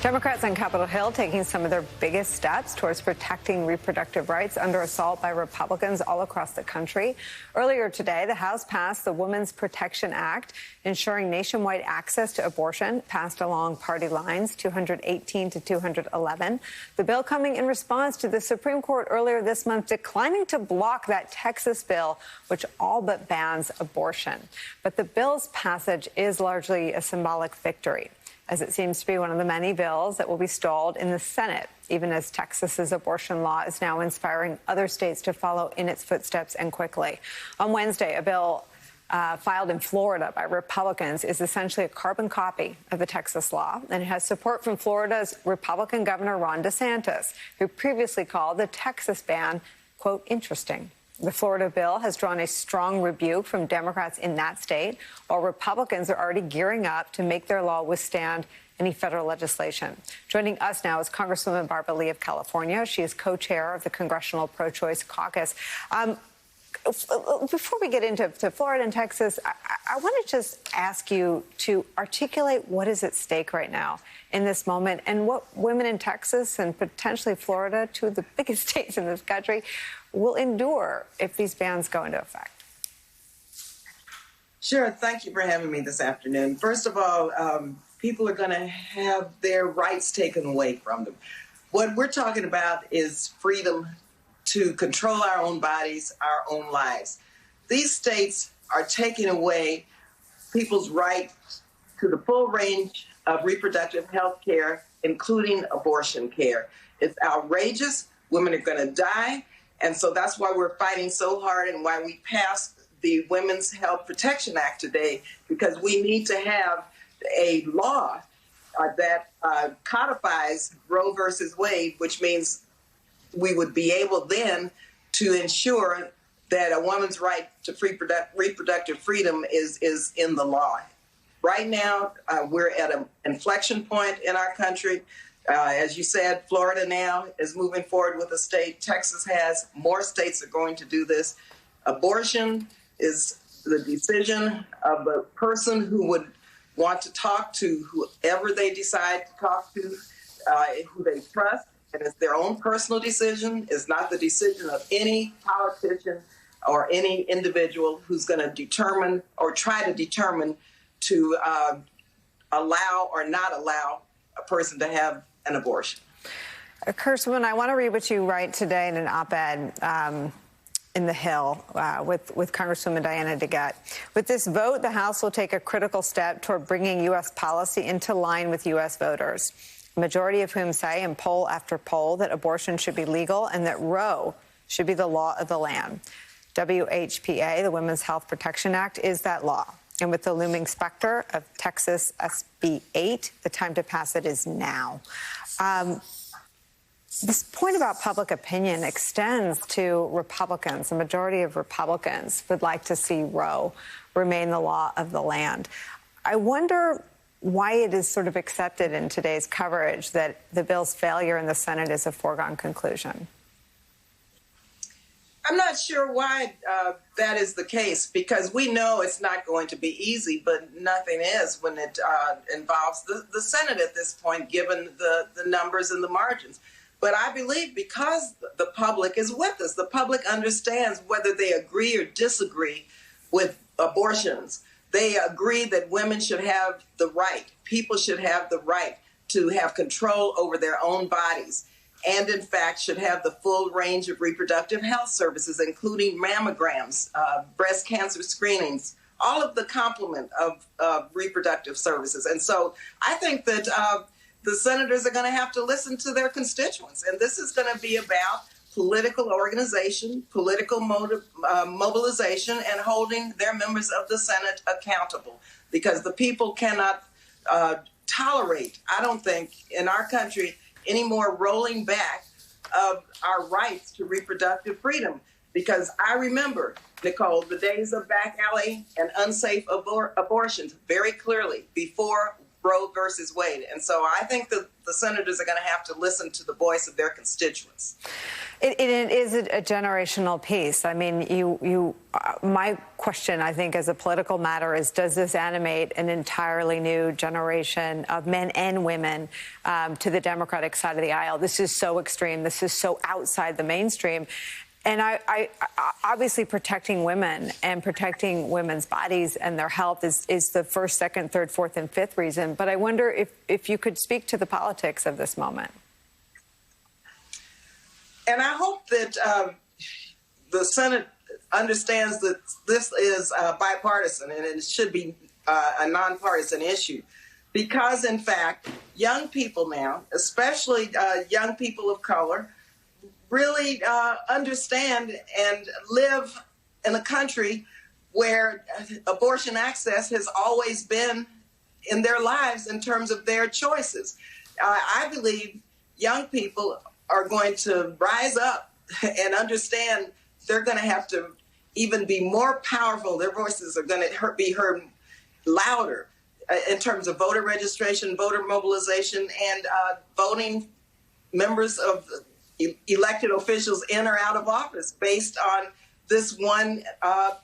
Democrats on Capitol Hill taking some of their biggest steps towards protecting reproductive rights under assault by Republicans all across the country. Earlier today, the House passed the Women's Protection Act, ensuring nationwide access to abortion, passed along party lines, 218 to 211. The bill coming in response to the Supreme Court earlier this month declining to block that Texas bill, which all but bans abortion. But the bill's passage is largely a symbolic victory, as it seems to be one of the many bills that will be stalled in the Senate, even as Texas's abortion law is now inspiring other states to follow in its footsteps and quickly. On Wednesday, a bill filed in Florida by Republicans is essentially a carbon copy of the Texas law, and it has support from Florida's Republican Governor Ron DeSantis, who previously called the Texas ban, quote, interesting. The Florida bill has drawn a strong rebuke from Democrats in that state, while Republicans are already gearing up to make their law withstand any federal legislation. Joining us now is Congresswoman Barbara Lee of California. She is co-chair of the Congressional Pro-Choice Caucus. Before we get into Florida and Texas, I want to just ask you to articulate what is at stake right now in this moment and what women in Texas and potentially Florida, two of the biggest states in this country, will endure if these bans go into effect. Sure. Thank you for having me this afternoon. First of all, people are going to have their rights taken away from them. What we're talking about is freedom to control our own bodies, our own lives. These states are taking away people's right to the full range of reproductive health care, including abortion care. It's outrageous. Women are going to die. And so that's why we're fighting so hard and why we passed the Women's Health Protection Act today, because we need to have a law that codifies Roe versus Wade, which means we would be able then to ensure that a woman's right to reproductive freedom is in the law. Right now, we're at an inflection point in our country. As you said, Florida now is moving forward with a state. Texas has. More states are going to do this. Abortion is the decision of a person who would want to talk to whoever they decide to talk to, who they trust. And it's their own personal decision. It's not the decision of any politician or any individual who's going to determine or try to determine to allow or not allow a person to have an abortion. Congresswoman, I want to read what you write today in an op-ed in The Hill with Congresswoman Diana DeGette. With this vote, the House will take a critical step toward bringing U.S. policy into line with U.S. voters, a majority of whom say in poll after poll that abortion should be legal and that Roe should be the law of the land. WHPA, the Women's Health Protection Act, is that law. And with the looming specter of Texas SB 8, the time to pass it is now. This point about public opinion extends to Republicans. The majority of Republicans would like to see Roe remain the law of the land. I wonder why it is sort of accepted in today's coverage that the bill's failure in the Senate is a foregone conclusion. I'm not sure why that is the case, because we know it's not going to be easy, but nothing is when it involves the Senate at this point, given the numbers and the margins. But I believe because the public is with us, the public understands whether they agree or disagree with abortions. They agree that women should have the right, people should have the right to have control over their own bodies, and in fact should have the full range of reproductive health services, including mammograms, breast cancer screenings, all of the complement of reproductive services. And so I think that the senators are going to have to listen to their constituents. And this is going to be about political organization, political mobilization, and holding their members of the Senate accountable, because the people cannot tolerate, I don't think, in our country, any more rolling back of our rights to reproductive freedom. Because I remember, Nicolle, the days of back alley and unsafe abortions very clearly before Roe versus Wade. And so I think that the senators are going to have to listen to the voice of their constituents. It is a generational piece. I mean, my question, I think, as a political matter is, does this animate an entirely new generation of men and women to the Democratic side of the aisle? This is so extreme. This is so outside the mainstream. And I obviously protecting women and protecting women's bodies and their health is the first, second, third, fourth, and fifth reason. But I wonder if you could speak to the politics of this moment. And I hope that the Senate understands that this is bipartisan and it should be a nonpartisan issue. Because, in fact, young people now, especially young people of color, really understand and live in a country where abortion access has always been in their lives in terms of their choices. I believe young people are going to rise up and understand they're going to have to even be more powerful. Their voices are going to be heard louder in terms of voter registration, voter mobilization, and voting members of elected officials in or out of office based on this one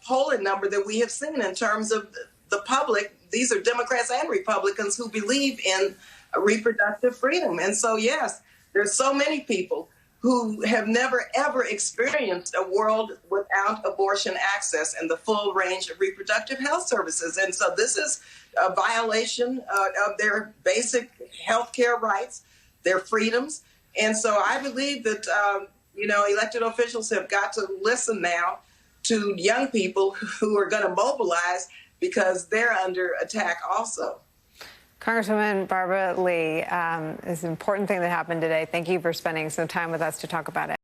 polling number that we have seen in terms of the public. These are Democrats and Republicans who believe in reproductive freedom. And so, yes, there's so many people who have never, ever experienced a world without abortion access and the full range of reproductive health services. And so this is a violation of their basic health care rights, their freedoms. And so I believe that, elected officials have got to listen now to young people who are going to mobilize because they're under attack also. Congresswoman Barbara Lee, is an important thing that happened today. Thank you for spending some time with us to talk about it.